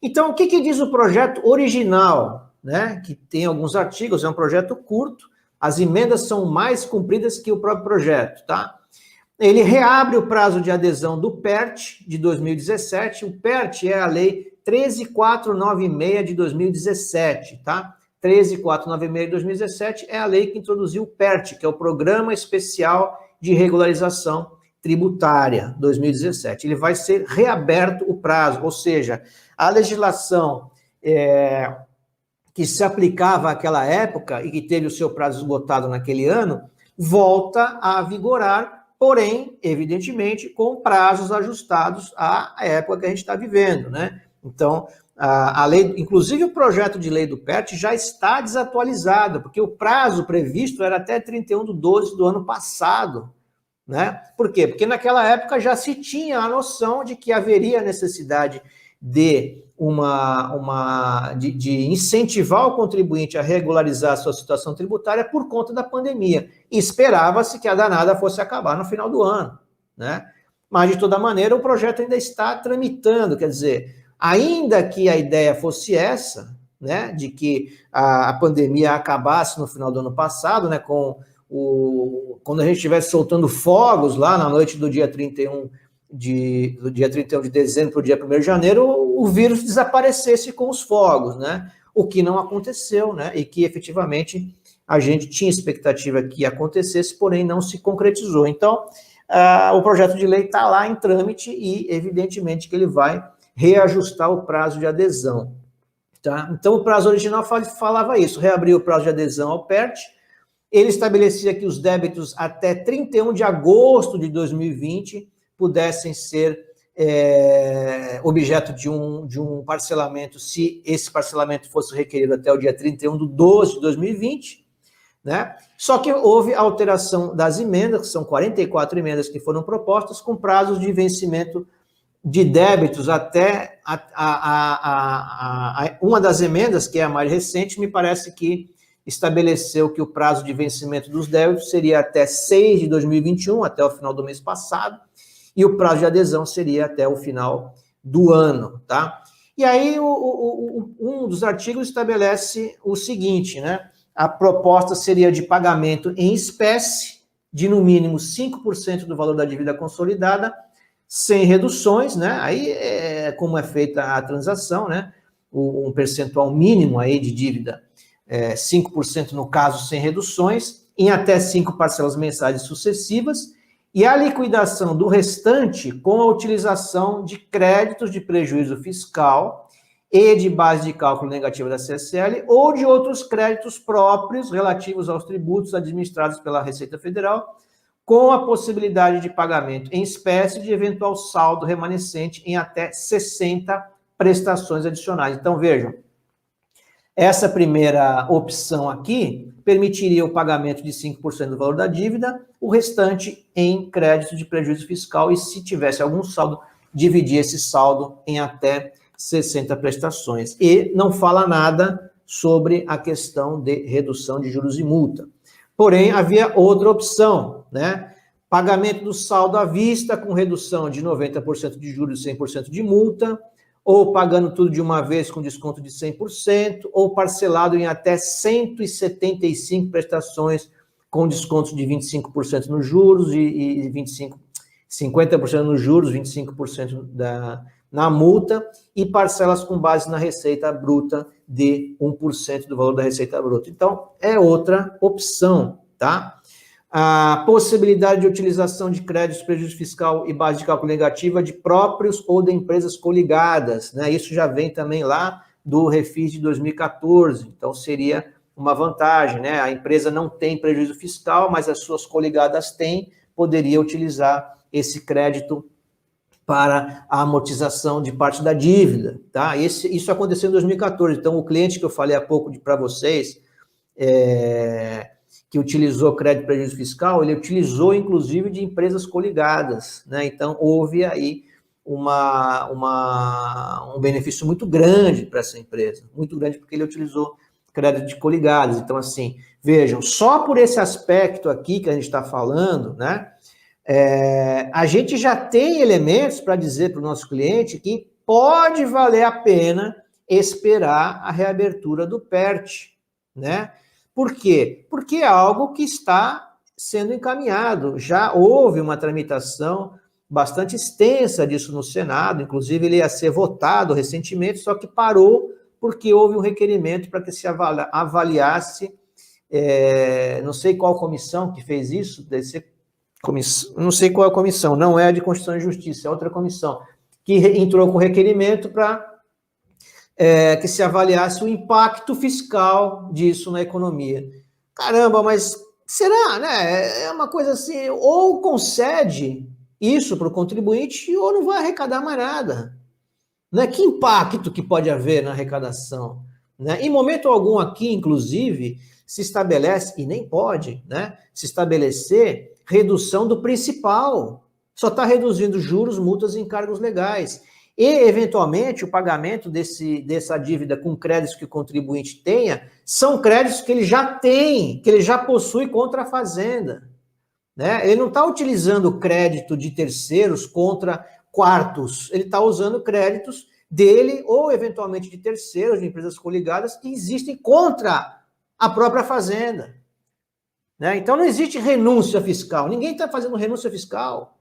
Então, o que diz o projeto original, né? Que tem alguns artigos, é um projeto curto, as emendas são mais compridas que o próprio projeto, tá? Ele reabre o prazo de adesão do PERT de 2017, o PERT é a lei 13496 de 2017, tá? 13496 de 2017 é a lei que introduziu o PERT, que é o Programa Especial de Regularização Tributária 2017. Ele vai ser reaberto o prazo, ou seja, a legislação que se aplicava àquela época e que teve o seu prazo esgotado naquele ano, volta a vigorar, porém, evidentemente, com prazos ajustados à época que a gente está vivendo, né? Então, a lei, inclusive o projeto de lei do PERT já está desatualizado, porque o prazo previsto era até 31/12 do ano passado, né? Por quê? Porque naquela época já se tinha a noção de que haveria necessidade de de incentivar o contribuinte a regularizar a sua situação tributária por conta da pandemia. E esperava-se que a danada fosse acabar no final do ano, né? Mas, de toda maneira, o projeto ainda está tramitando, quer dizer, ainda que a ideia fosse essa, né, de que a pandemia acabasse no final do ano passado, né, quando a gente estivesse soltando fogos lá na noite do dia 31 de dezembro para o dia 1º de janeiro, o vírus desaparecesse com os fogos, né? O que não aconteceu, né? E que efetivamente a gente tinha expectativa que acontecesse, porém não se concretizou. Então, o projeto de lei está lá em trâmite e, evidentemente, que ele vai reajustar o prazo de adesão, tá? Então, o prazo original falava isso, reabriu o prazo de adesão ao PERT, ele estabelecia que os débitos até 31 de agosto de 2020 pudessem ser objeto de um parcelamento, se esse parcelamento fosse requerido até o dia 31/12 de 2020, né? Só que houve alteração das emendas, que são 44 emendas que foram propostas, com prazos de vencimento de débitos até uma das emendas, que é a mais recente, me parece que estabeleceu que o prazo de vencimento dos débitos seria até 6 de 2021, até o final do mês passado, e o prazo de adesão seria até o final do ano, tá? E aí, um dos artigos estabelece o seguinte, né? A proposta seria de pagamento em espécie, de no mínimo 5% do valor da dívida consolidada, sem reduções, né? Aí, como é feita a transação, né? Um percentual mínimo aí de dívida, 5% no caso sem reduções, em até 5 parcelas mensais sucessivas, e a liquidação do restante com a utilização de créditos de prejuízo fiscal e de base de cálculo negativa da CSL ou de outros créditos próprios relativos aos tributos administrados pela Receita Federal, com a possibilidade de pagamento em espécie de eventual saldo remanescente em até 60 prestações adicionais. Então, vejam, essa primeira opção aqui permitiria o pagamento de 5% do valor da dívida, o restante em crédito de prejuízo fiscal, e se tivesse algum saldo, dividir esse saldo em até 60 prestações. E não fala nada sobre a questão de redução de juros e multa. Porém, havia outra opção, né? Pagamento do saldo à vista com redução de 90% de juros e 100% de multa, ou pagando tudo de uma vez com desconto de 100%, ou parcelado em até 175 prestações com descontos de 25% nos juros e 50% nos juros, 25% na multa, e parcelas com base na receita bruta de 1% do valor da receita bruta. Então, é outra opção, tá? A possibilidade de utilização de créditos, prejuízo fiscal e base de cálculo negativa de próprios ou de empresas coligadas, né? Isso já vem também lá do Refis de 2014, então seria uma vantagem, né? A empresa não tem prejuízo fiscal, mas as suas coligadas têm, poderia utilizar esse crédito para a amortização de parte da dívida, tá? Isso aconteceu em 2014, então o cliente que eu falei há pouco para vocês, que utilizou crédito de prejuízo fiscal, ele utilizou, inclusive, de empresas coligadas, né? Então, houve aí um benefício muito grande para essa empresa, muito grande porque ele utilizou crédito de coligadas. Então, assim, vejam, só por esse aspecto aqui que a gente está falando, né? A gente já tem elementos para dizer para o nosso cliente que pode valer a pena esperar a reabertura do PERT, né? Por quê? Porque é algo que está sendo encaminhado. Já houve uma tramitação bastante extensa disso no Senado, inclusive ele ia ser votado recentemente, só que parou porque houve um requerimento para que se avaliasse, não sei qual comissão que fez isso, deve ser não sei qual é a comissão, não é a de Constituição e Justiça, é outra comissão, que entrou com requerimento para que se avaliasse o impacto fiscal disso na economia. Caramba, mas será, né? É uma coisa assim, ou concede isso para o contribuinte ou não vai arrecadar mais nada. Né? Que impacto que pode haver na arrecadação? Né? Em momento algum aqui, inclusive, se estabelece, e nem pode, né, se estabelecer redução do principal. Só está reduzindo juros, multas e encargos legais. E, eventualmente, o pagamento dessa dívida com créditos que o contribuinte tenha são créditos que ele já tem, que ele já possui contra a Fazenda. Né? Ele não está utilizando crédito de terceiros contra quartos, ele está usando créditos dele ou, eventualmente, de terceiros, de empresas coligadas, que existem contra a própria Fazenda. Né? Então, não existe renúncia fiscal. Ninguém está fazendo renúncia fiscal.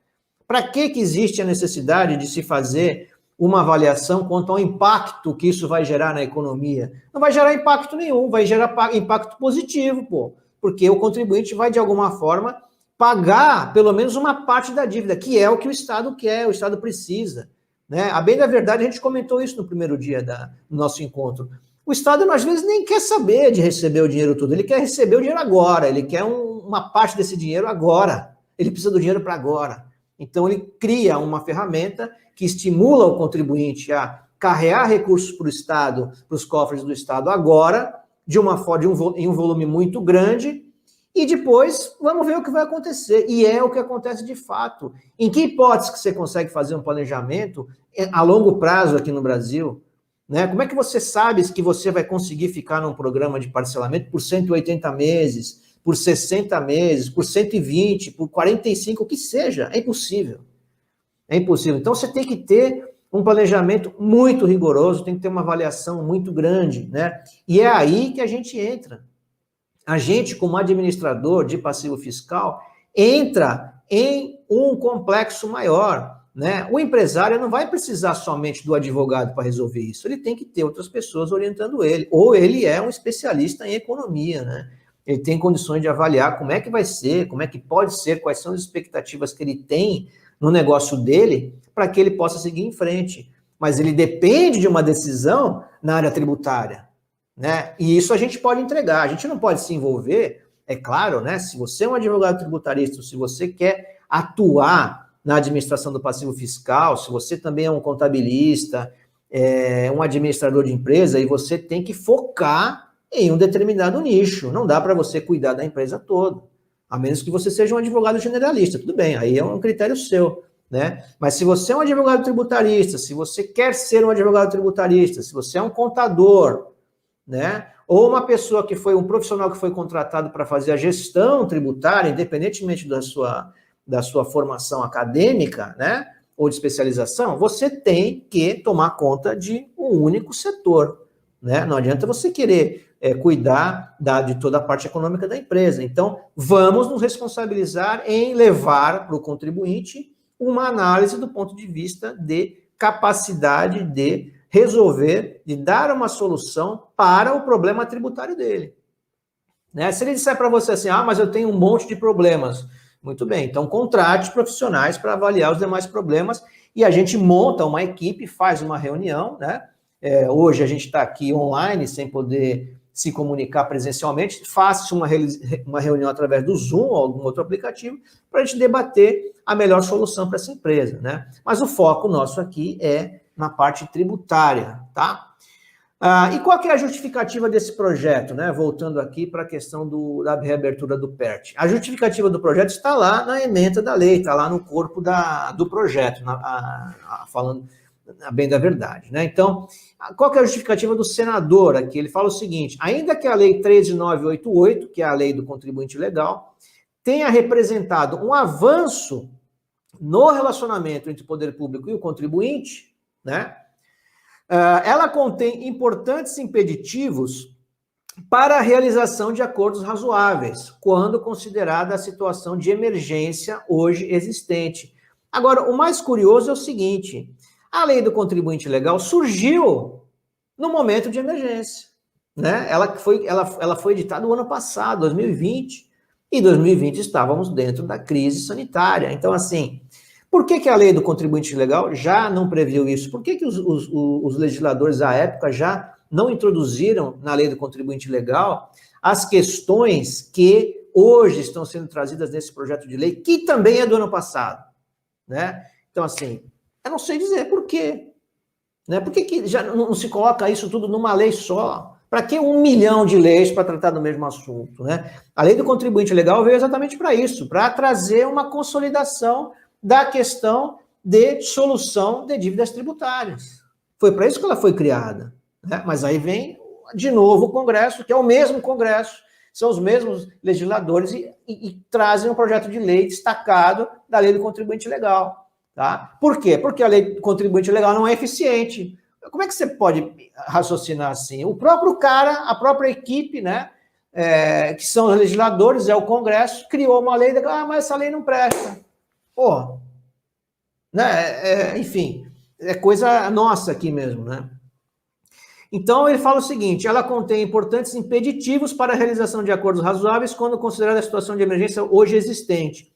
Para que existe a necessidade de se fazer uma avaliação quanto ao impacto que isso vai gerar na economia? Não vai gerar impacto nenhum, vai gerar impacto positivo, pô, porque o contribuinte vai, de alguma forma, pagar pelo menos uma parte da dívida, que é o que o Estado quer, o Estado precisa. Né? A bem da verdade, a gente comentou isso no primeiro dia do nosso encontro. O Estado, às vezes, nem quer saber de receber o dinheiro todo, ele quer receber o dinheiro agora, ele quer uma parte desse dinheiro agora, ele precisa do dinheiro para agora. Então, ele cria uma ferramenta que estimula o contribuinte a carregar recursos para o Estado, para os cofres do Estado agora, em um volume muito grande, e depois vamos ver o que vai acontecer. E é o que acontece de fato. Em que hipótese que você consegue fazer um planejamento a longo prazo aqui no Brasil? Né? Como é que você sabe que você vai conseguir ficar num programa de parcelamento por 180 meses, por 60 meses, por 120, por 45, o que seja? É impossível. É impossível. Então, você tem que ter um planejamento muito rigoroso, tem que ter uma avaliação muito grande, né? E é aí que a gente entra. A gente, como administrador de passivo fiscal, entra em um complexo maior, né? O empresário não vai precisar somente do advogado para resolver isso, ele tem que ter outras pessoas orientando ele, ou ele é um especialista em economia, né? Ele tem condições de avaliar como é que vai ser, como é que pode ser, quais são as expectativas que ele tem no negócio dele, para que ele possa seguir em frente. Mas ele depende de uma decisão na área tributária, né? E isso a gente pode entregar, a gente não pode se envolver, é claro, né? Se você é um advogado tributarista, se você quer atuar na administração do passivo fiscal, se você também é um contabilista, um administrador de empresa, e você tem que focar em um determinado nicho, não dá para você cuidar da empresa toda, a menos que você seja um advogado generalista, tudo bem, aí é um critério seu, né? Mas se você é um advogado tributarista, se você quer ser um advogado tributarista, se você é um contador, né? Ou uma pessoa que foi um profissional que foi contratado para fazer a gestão tributária, independentemente da sua formação acadêmica, né? Ou de especialização, você tem que tomar conta de um único setor, né? Não adianta você querer cuidar de toda a parte econômica da empresa. Então, vamos nos responsabilizar em levar para o contribuinte uma análise do ponto de vista de capacidade de resolver, de dar uma solução para o problema tributário dele. Né? Se ele disser para você assim, mas eu tenho um monte de problemas, muito bem, então contrate profissionais para avaliar os demais problemas e a gente monta uma equipe, faz uma reunião, né? Hoje a gente está aqui online, sem poder se comunicar presencialmente, faça uma reunião através do Zoom ou algum outro aplicativo para a gente debater a melhor solução para essa empresa, né? Mas o foco nosso aqui é na parte tributária, tá? E qual que é a justificativa desse projeto, né? Voltando aqui para a questão da reabertura do PERT. A justificativa do projeto está lá na ementa da lei, está lá no corpo do projeto, falando a bem da verdade, né? Então, qual que é a justificativa do senador aqui? Ele fala o seguinte, ainda que a lei 13988, que é a lei do contribuinte legal, tenha representado um avanço no relacionamento entre o poder público e o contribuinte, né? Ela contém importantes impeditivos para a realização de acordos razoáveis, quando considerada a situação de emergência hoje existente. Agora, o mais curioso é o seguinte: a lei do contribuinte legal surgiu no momento de emergência, né? Ela foi editada no ano passado, 2020, e em 2020 estávamos dentro da crise sanitária. Então, assim, por que a lei do contribuinte legal já não previu isso? Por que os legisladores à época já não introduziram na lei do contribuinte legal as questões que hoje estão sendo trazidas nesse projeto de lei, que também é do ano passado, né? Então, assim, eu não sei dizer por quê, né? Por que já não se coloca isso tudo numa lei só? Para que 1 milhão de leis para tratar do mesmo assunto, né? A lei do contribuinte legal veio exatamente para isso, para trazer uma consolidação da questão de solução de dívidas tributárias. Foi para isso que ela foi criada, né? Mas aí vem, de novo, o Congresso, que é o mesmo Congresso, são os mesmos legisladores e trazem um projeto de lei destacado da lei do contribuinte legal. Tá? Por quê? Porque a lei do contribuinte legal não é eficiente. Como é que você pode raciocinar assim? O próprio cara, a própria equipe, né, que são os legisladores, é o Congresso, criou uma lei, mas essa lei não presta. Pô, né, enfim, é coisa nossa aqui mesmo, né? Então, ele fala o seguinte: ela contém importantes impeditivos para a realização de acordos razoáveis quando considerada a situação de emergência hoje existente.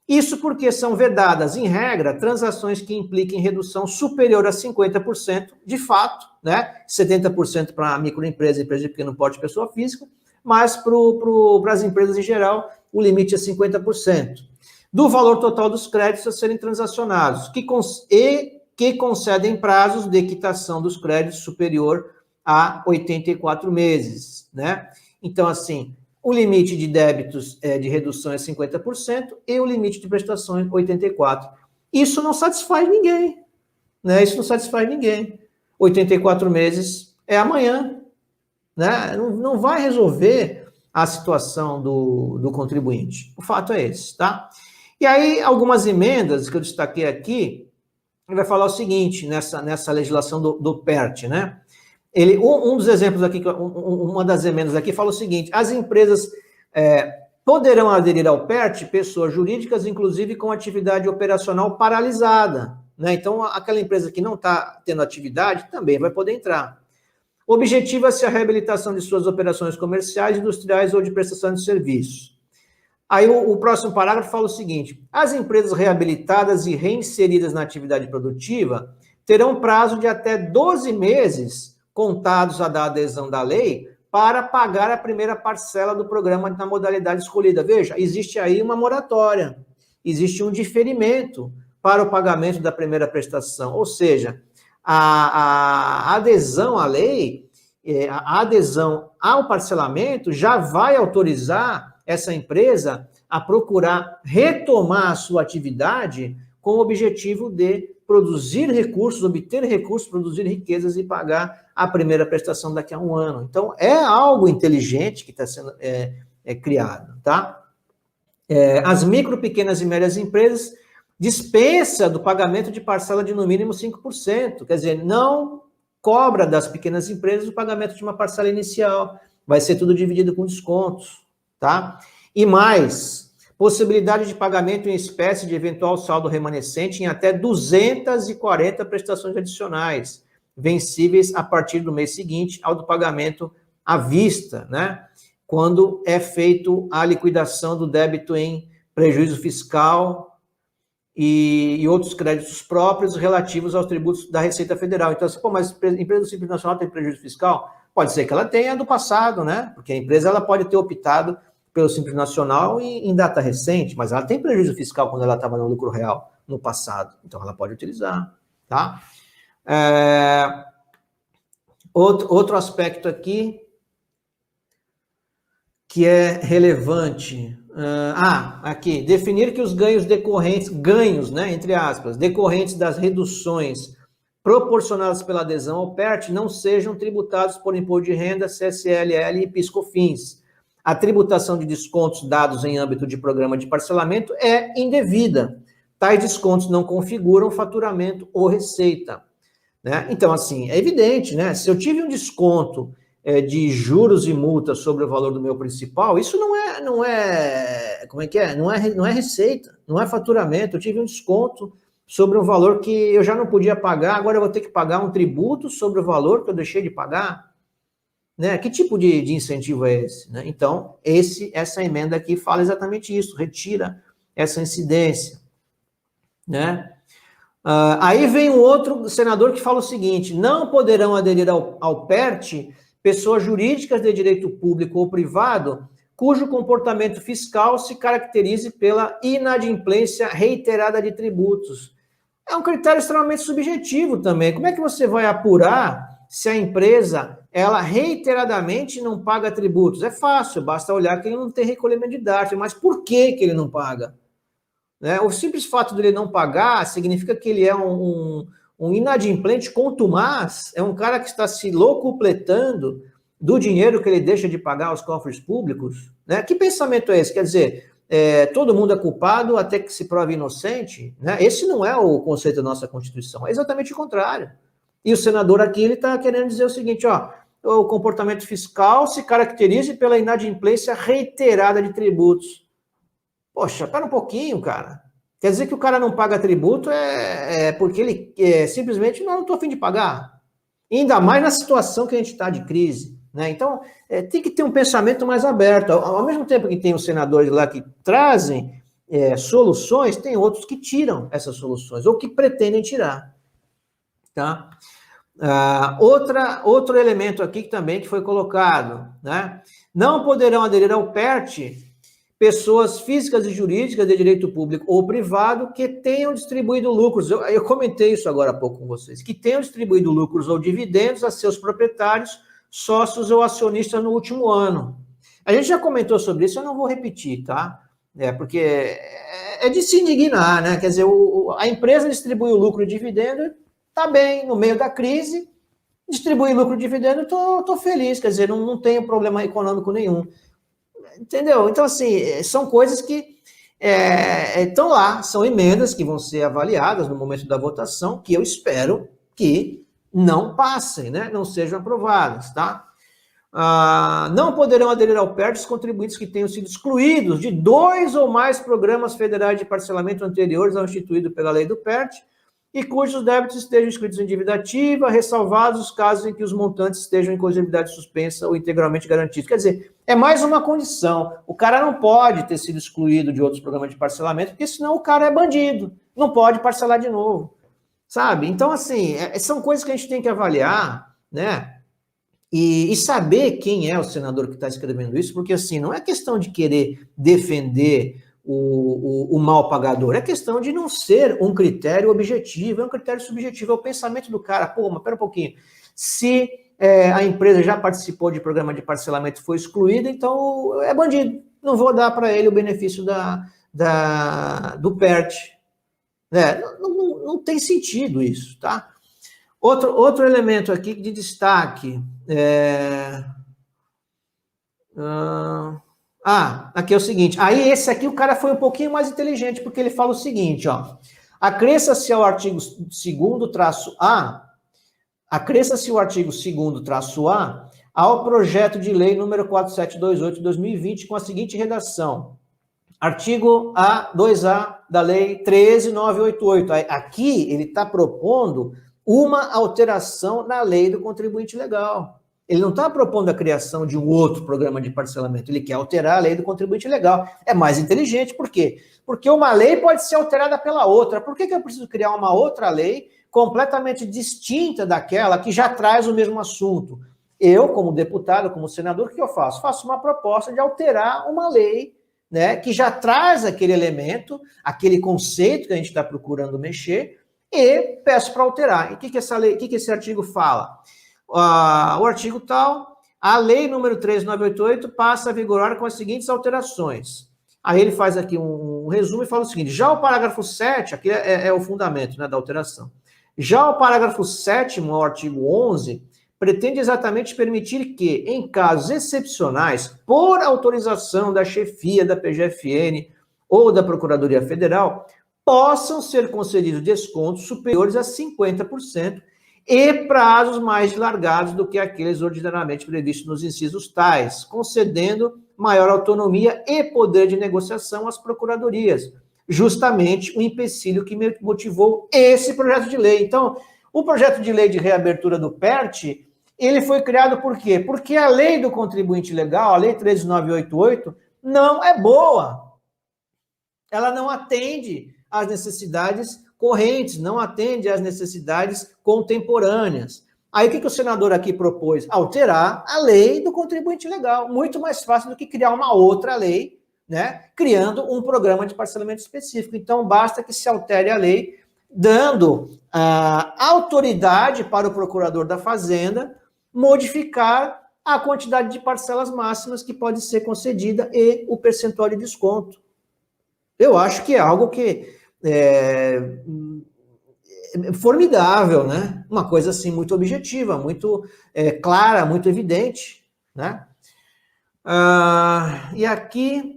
Isso porque são vedadas, em regra, transações que impliquem redução superior a 50%, de fato, né? 70% para a microempresa e empresa de pequeno porte de pessoa física, mas para as empresas em geral, o limite é 50%. Do valor total dos créditos a serem transacionados, que concedem prazos de quitação dos créditos superior a 84 meses, né? Então, assim, o limite de débitos de redução é 50% e o limite de prestações 84%. Isso não satisfaz ninguém, né? Isso não satisfaz ninguém. 84 meses é amanhã, né? Não vai resolver a situação do contribuinte. O fato é esse, tá? E aí, algumas emendas que eu destaquei aqui, ele vai falar o seguinte, nessa legislação do PERT, né? Um dos exemplos aqui, uma das emendas aqui fala o seguinte: as empresas poderão aderir ao PERT, pessoas jurídicas, inclusive com atividade operacional paralisada, né? Então, aquela empresa que não está tendo atividade também vai poder entrar. Objetiva-se a reabilitação de suas operações comerciais, industriais ou de prestação de serviços. Aí o próximo parágrafo fala o seguinte: as empresas reabilitadas e reinseridas na atividade produtiva terão prazo de até 12 meses contados a da adesão da lei para pagar a primeira parcela do programa na modalidade escolhida. Veja, existe aí uma moratória, existe um diferimento para o pagamento da primeira prestação, ou seja, a adesão à lei, a adesão ao parcelamento já vai autorizar essa empresa a procurar retomar a sua atividade com o objetivo de produzir recursos, obter recursos, produzir riquezas e pagar a primeira prestação daqui a um ano. Então, é algo inteligente que está sendo criado, tá? As micro, pequenas e médias empresas dispensa do pagamento de parcela de no mínimo 5%, quer dizer, não cobra das pequenas empresas o pagamento de uma parcela inicial, vai ser tudo dividido com descontos, tá? E mais, possibilidade de pagamento em espécie de eventual saldo remanescente em até 240 prestações adicionais, vencíveis a partir do mês seguinte ao do pagamento à vista, né? Quando é feito a liquidação do débito em prejuízo fiscal e outros créditos próprios relativos aos tributos da Receita Federal. Então, assim, mas a empresa do Simples Nacional tem prejuízo fiscal? Pode ser que ela tenha do passado, né? Porque a empresa ela pode ter optado pelo Simples Nacional em data recente, mas ela tem prejuízo fiscal quando ela estava no lucro real no passado. Então, ela pode utilizar, tá? Outro aspecto aqui que é relevante. Aqui, definir que os ganhos decorrentes, né, entre aspas, decorrentes das reduções proporcionadas pela adesão ao PERT não sejam tributados por imposto de renda, CSLL e PIS/COFINS. A tributação de descontos dados em âmbito de programa de parcelamento é indevida. Tais descontos não configuram faturamento ou receita. né? Então, assim, é evidente, né? Se eu tive um desconto de juros e multas sobre o valor do meu principal, isso como é que é? Não é receita, não é faturamento. Eu tive um desconto sobre um valor que eu já não podia pagar, agora eu vou ter que pagar um tributo sobre o valor que eu deixei de pagar, né? Que tipo de incentivo é esse, né? Então, essa emenda aqui fala exatamente isso, retira essa incidência, né? Aí vem um outro senador que fala o seguinte: não poderão aderir ao PERT pessoas jurídicas de direito público ou privado cujo comportamento fiscal se caracterize pela inadimplência reiterada de tributos. É um critério extremamente subjetivo também. Como é que você vai apurar se a empresa ela reiteradamente não paga tributos? É fácil, basta olhar que ele não tem recolhimento de DARF, mas por que ele não paga? Né? O simples fato dele não pagar significa que ele é um inadimplente contumaz, é um cara que está se locupletando do dinheiro que ele deixa de pagar aos cofres públicos. Né? Que pensamento é esse? Quer dizer, todo mundo é culpado até que se prove inocente? Né? Esse não é o conceito da nossa Constituição, é exatamente o contrário. E o senador aqui ele está querendo dizer o seguinte, ó, o comportamento fiscal se caracteriza pela inadimplência reiterada de tributos. Poxa, pera um pouquinho, cara. Quer dizer que o cara não paga tributo porque ele simplesmente não estou a fim de pagar. Ainda mais na situação que a gente está de crise. Né? Então, tem que ter um pensamento mais aberto. Ao mesmo tempo que tem os senadores lá que trazem soluções, tem outros que tiram essas soluções, ou que pretendem tirar. Tá? Outro elemento aqui que foi colocado, né? Não poderão aderir ao PERT pessoas físicas e jurídicas de direito público ou privado que tenham distribuído lucros, eu comentei isso agora há pouco com vocês, que tenham distribuído lucros ou dividendos a seus proprietários, sócios ou acionistas no último ano. A gente já comentou sobre isso, eu não vou repetir, tá? Porque é de se indignar, né? Quer dizer, a empresa distribui o lucro e dividendo, tá bem, no meio da crise, distribui lucro e dividendo, tô feliz, quer dizer, não tenho problema econômico nenhum. Entendeu? Então, assim, são coisas que estão lá, são emendas que vão ser avaliadas no momento da votação, que eu espero que não passem, né? Não sejam aprovadas, tá? Não poderão aderir ao PERT os contribuintes que tenham sido excluídos de 2 ou mais programas federais de parcelamento anteriores ao instituído pela lei do PERT e cujos débitos estejam inscritos em dívida ativa, ressalvados os casos em que os montantes estejam em cogibilidade suspensa ou integralmente garantidos. Quer dizer, é mais uma condição. O cara não pode ter sido excluído de outros programas de parcelamento, porque senão o cara é bandido, não pode parcelar de novo, sabe? Então, assim, são coisas que a gente tem que avaliar, né? E saber quem é o senador que está escrevendo isso, porque, assim, não é questão de querer defender o mal pagador, é questão de não ser um critério objetivo, é um critério subjetivo, é o pensamento do cara. Pô, mas pera um pouquinho, se a empresa já participou de programa de parcelamento e foi excluída, então é bandido, não vou dar para ele o benefício do PERT. Não tem sentido isso, tá? Outro elemento aqui de destaque, aqui é o seguinte, aí esse aqui o cara foi um pouquinho mais inteligente, porque ele fala o seguinte, ó, acresça-se ao artigo 2º-A, acresça-se o artigo 2º-A ao projeto de lei número 4728 de 2020 com a seguinte redação, artigo 2A da lei 13988, aqui ele está propondo uma alteração na lei do contribuinte legal. Ele não está propondo a criação de um outro programa de parcelamento, ele quer alterar a lei do contribuinte legal. É mais inteligente, por quê? Porque uma lei pode ser alterada pela outra. Por que eu preciso criar uma outra lei completamente distinta daquela que já traz o mesmo assunto? Eu, como deputado, como senador, o que eu faço? Faço uma proposta de alterar uma lei, né, que já traz aquele elemento, aquele conceito que a gente está procurando mexer, e peço para alterar. E o que essa lei, o que esse artigo fala? O artigo tal, a lei número 13988 passa a vigorar com as seguintes alterações. Aí ele faz aqui um resumo e fala o seguinte, já o parágrafo 7, aqui é o fundamento, né, da alteração, já o parágrafo 7º ao artigo 11, pretende exatamente permitir que, em casos excepcionais, por autorização da chefia da PGFN ou da Procuradoria Federal, possam ser concedidos descontos superiores a 50% e prazos mais largados do que aqueles ordinariamente previstos nos incisos tais, concedendo maior autonomia e poder de negociação às procuradorias, justamente o empecilho que motivou esse projeto de lei. Então, o projeto de lei de reabertura do PERT, ele foi criado por quê? Porque a lei do contribuinte legal, a lei 13988, não é boa. Ela não atende às necessidades correntes, não atende às necessidades contemporâneas. Aí o que o senador aqui propôs? Alterar a lei do contribuinte legal. Muito mais fácil do que criar uma outra lei, né? Criando um programa de parcelamento específico. Então, basta que se altere a lei, dando autoridade para o procurador da Fazenda modificar a quantidade de parcelas máximas que pode ser concedida e o percentual de desconto. Eu acho que é algo que é formidável, né? Uma coisa assim muito objetiva, muito clara, muito evidente, né? E aqui,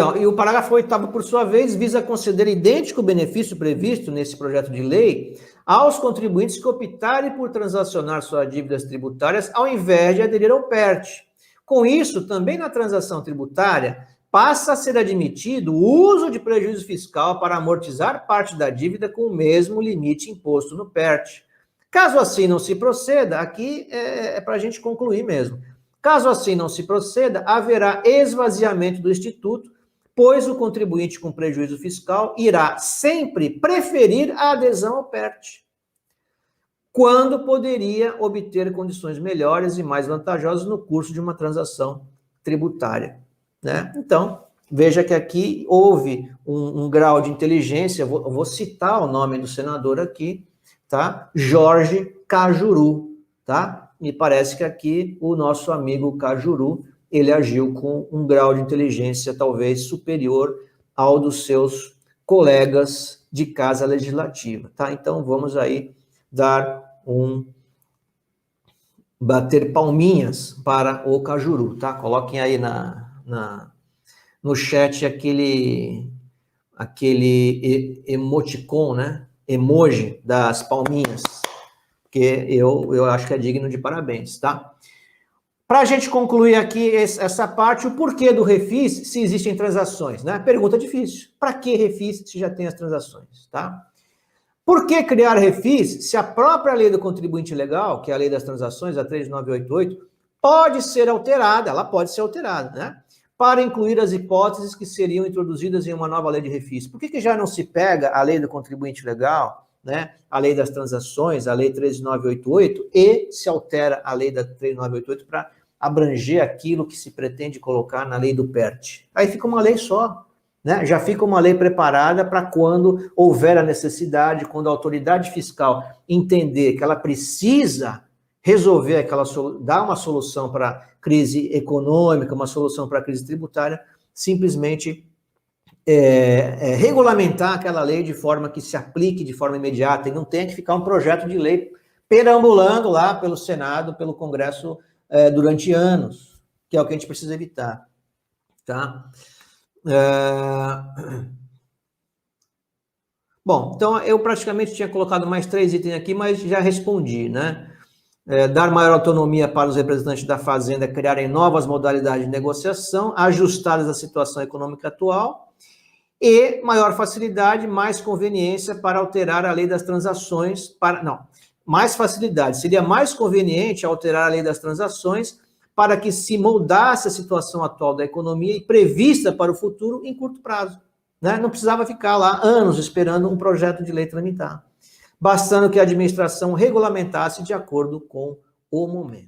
ó, e o parágrafo 8º, por sua vez, visa conceder idêntico benefício previsto nesse projeto de lei aos contribuintes que optarem por transacionar suas dívidas tributárias ao invés de aderir ao PERT. Com isso, também na transação tributária, passa a ser admitido o uso de prejuízo fiscal para amortizar parte da dívida com o mesmo limite imposto no PERT. Caso assim não se proceda, aqui é para a gente concluir mesmo. Caso assim não se proceda, haverá esvaziamento do Instituto, pois o contribuinte com prejuízo fiscal irá sempre preferir a adesão ao PERT, quando poderia obter condições melhores e mais vantajosas no curso de uma transação tributária, né? Então, veja que aqui houve um grau de inteligência, eu vou citar o nome do senador aqui, tá? Jorge Cajuru, tá? Me parece que aqui o nosso amigo Cajuru, ele agiu com um grau de inteligência talvez superior ao dos seus colegas de casa legislativa, tá? Então, vamos aí dar bater palminhas para o Cajuru, tá? Coloquem aí no chat aquele emoticon, né? Emoji das palminhas, porque eu acho que é digno de parabéns, tá? Para a gente concluir aqui essa parte, o porquê do refis se existem transações, né? Pergunta difícil. Para que refis se já tem as transações, tá? Por que criar refis se a própria lei do contribuinte legal, que é a lei das transações, a 13988, pode ser alterada, ela pode ser alterada, né? Para incluir as hipóteses que seriam introduzidas em uma nova lei de refis. Por que já não se pega a lei do contribuinte legal, né? A lei das transações, a lei 13988, e se altera a lei da 13988 para abranger aquilo que se pretende colocar na lei do PERT? Aí fica uma lei só. Né? Já fica uma lei preparada para quando houver a necessidade, quando a autoridade fiscal entender que ela precisa resolver dar uma solução para a crise econômica, uma solução para a crise tributária, simplesmente regulamentar aquela lei de forma que se aplique de forma imediata e não tenha que ficar um projeto de lei perambulando lá pelo Senado, pelo Congresso durante anos, que é o que a gente precisa evitar, tá? Bom, então eu praticamente tinha colocado mais 3 itens aqui, mas já respondi, né? Dar maior autonomia para os representantes da Fazenda criarem novas modalidades de negociação, ajustadas à situação econômica atual, e maior facilidade, mais conveniência para alterar a lei das transações, mais facilidade, seria mais conveniente alterar a lei das transações para que se moldasse a situação atual da economia e prevista para o futuro em curto prazo, né? Não precisava ficar lá anos esperando um projeto de lei tramitar, bastando que a administração regulamentasse de acordo com o momento.